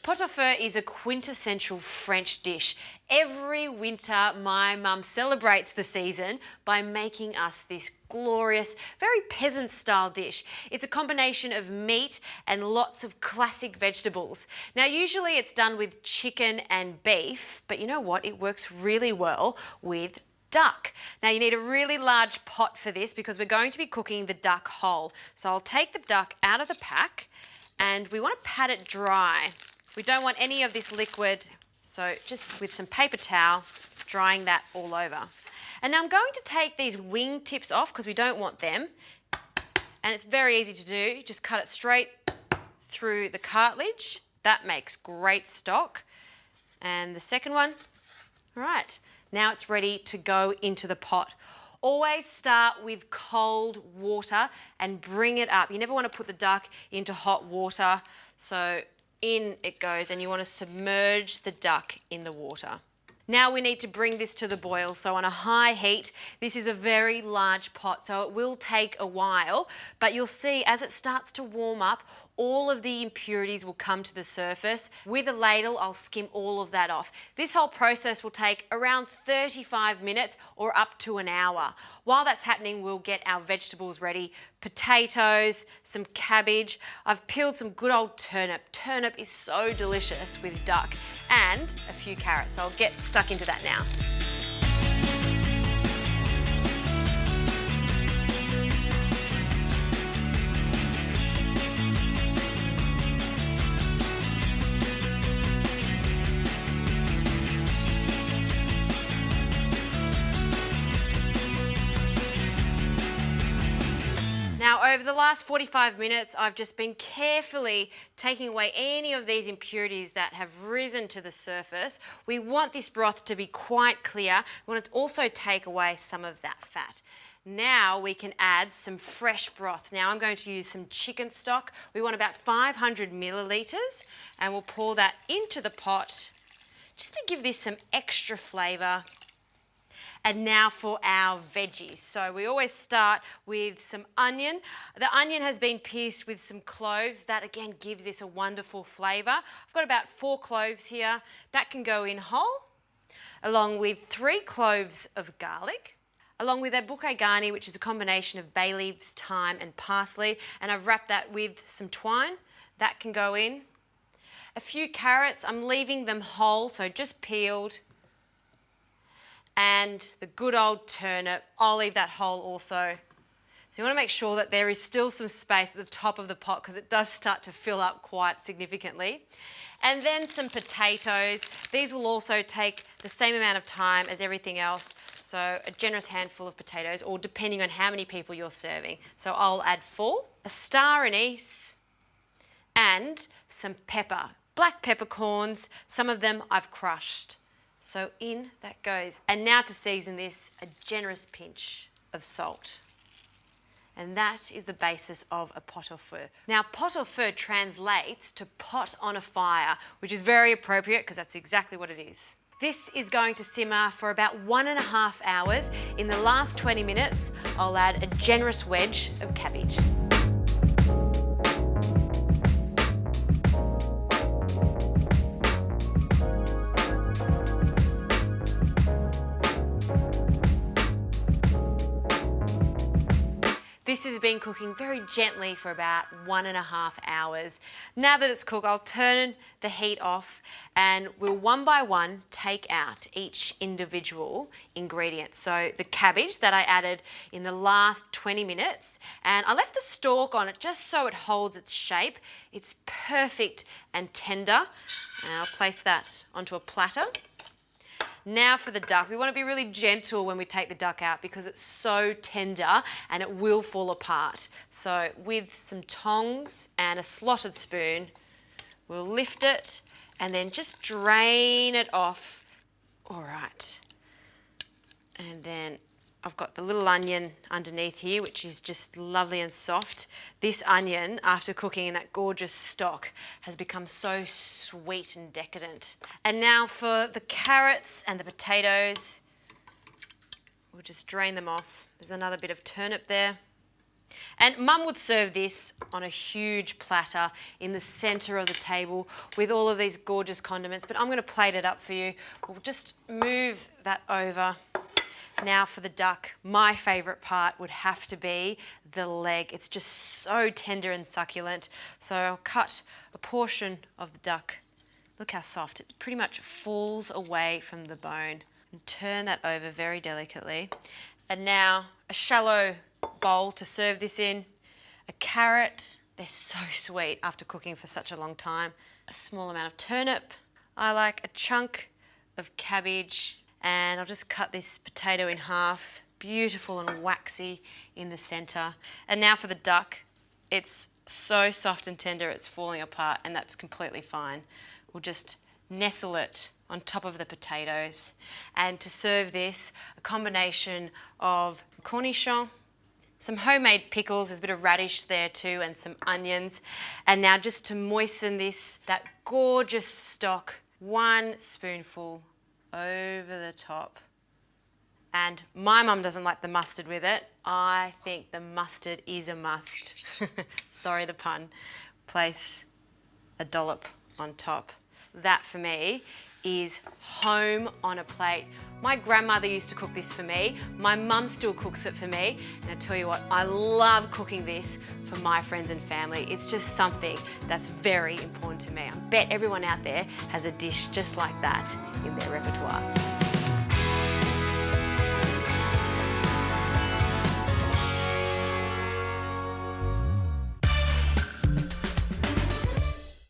Pot-au-feu is a quintessential French dish. Every winter, my mum celebrates the season by making us this glorious, very peasant-style dish. It's a combination of meat and lots of classic vegetables. Now, usually it's done with chicken and beef, but you know what? It works really well with duck. Now, you need a really large pot for this because we're going to be cooking the duck whole. So I'll take the duck out of the pack and we want to pat it dry. We don't want any of this liquid, so just with some paper towel, drying that all over. And now I'm going to take these wing tips off because we don't want them. And it's very easy to do. Just cut it straight through the cartilage. That makes great stock. And the second one, all right, now it's ready to go into the pot. Always start with cold water and bring it up. You never want to put the duck into hot water. So in it goes, and you want to submerge the duck in the water. Now we need to bring this to the boil. So on a high heat, this is a very large pot, so it will take a while, but you'll see as it starts to warm up, all of the impurities will come to the surface. With a ladle, I'll skim all of that off. This whole process will take around 35 minutes or up to an hour. While that's happening, we'll get our vegetables ready. Potatoes, some cabbage. I've peeled some good old turnip. Turnip is so delicious with duck, and a few carrots. I'll get stuck into that now. Now, over the last 45 minutes, I've just been carefully taking away any of these impurities that have risen to the surface. We want this broth to be quite clear. We want it to also take away some of that fat. Now we can add some fresh broth. Now I'm going to use some chicken stock. We want about 500 millilitres, and we'll pour that into the pot just to give this some extra flavour. And now for our veggies. So we always start with some onion. The onion has been pierced with some cloves. That again gives this a wonderful flavour. I've got about 4 cloves here. That can go in whole, along with 3 cloves of garlic, along with a bouquet garni, which is a combination of bay leaves, thyme and parsley. And I've wrapped that with some twine. That can go in. A few carrots. I'm leaving them whole, so just peeled. And the good old turnip, I'll leave that whole also. So you want to make sure that there is still some space at the top of the pot because it does start to fill up quite significantly. And then some potatoes. These will also take the same amount of time as everything else. So a generous handful of potatoes, or depending on how many people you're serving. So I'll add 4, a star anise, and some pepper. Black peppercorns, some of them I've crushed. So in that goes. And now to season this, a generous pinch of salt. And that is the basis of a pot-au-feu. Now, pot-au-feu translates to pot on a fire, which is very appropriate because that's exactly what it is. This is going to simmer for about 1.5 hours. In the last 20 minutes, I'll add a generous wedge of cabbage. This has been cooking very gently for about 1.5 hours. Now that it's cooked, I'll turn the heat off and we'll one by one take out each individual ingredient. So the cabbage that I added in the last 20 minutes, and I left the stalk on it just so it holds its shape. It's perfect and tender. And I'll place that onto a platter. Now for the duck. We want to be really gentle when we take the duck out because it's so tender and it will fall apart. So with some tongs and a slotted spoon, we'll lift it and then just drain it off. All right. And then I've got the little onion underneath here, which is just lovely and soft. This onion, after cooking in that gorgeous stock, has become so sweet and decadent. And now for the carrots and the potatoes, we'll just drain them off. There's another bit of turnip there. And Mum would serve this on a huge platter in the centre of the table with all of these gorgeous condiments, but I'm going to plate it up for you. We'll just move that over. Now for the duck, my favourite part would have to be the leg. It's just so tender and succulent. So I'll cut a portion of the duck. Look how soft. It pretty much falls away from the bone. And turn that over very delicately. And now a shallow bowl to serve this in. A carrot. They're so sweet after cooking for such a long time. A small amount of turnip. I like a chunk of cabbage. And I'll just cut this potato in half. Beautiful and waxy in the centre. And now for the duck. It's so soft and tender it's falling apart, and that's completely fine. We'll just nestle it on top of the potatoes. And to serve this, a combination of cornichon, some homemade pickles, there's a bit of radish there too, and some onions. And now just to moisten this, that gorgeous stock, 1 spoonful over the top. And my mum doesn't like the mustard with it. I think the mustard is a must. Sorry the pun. Place a dollop on top. That for me is home on a plate. My grandmother used to cook this for me. My mum still cooks it for me. And I tell you what, I love cooking this for my friends and family. It's just something that's very important to me. I bet everyone out there has a dish just like that in their repertoire.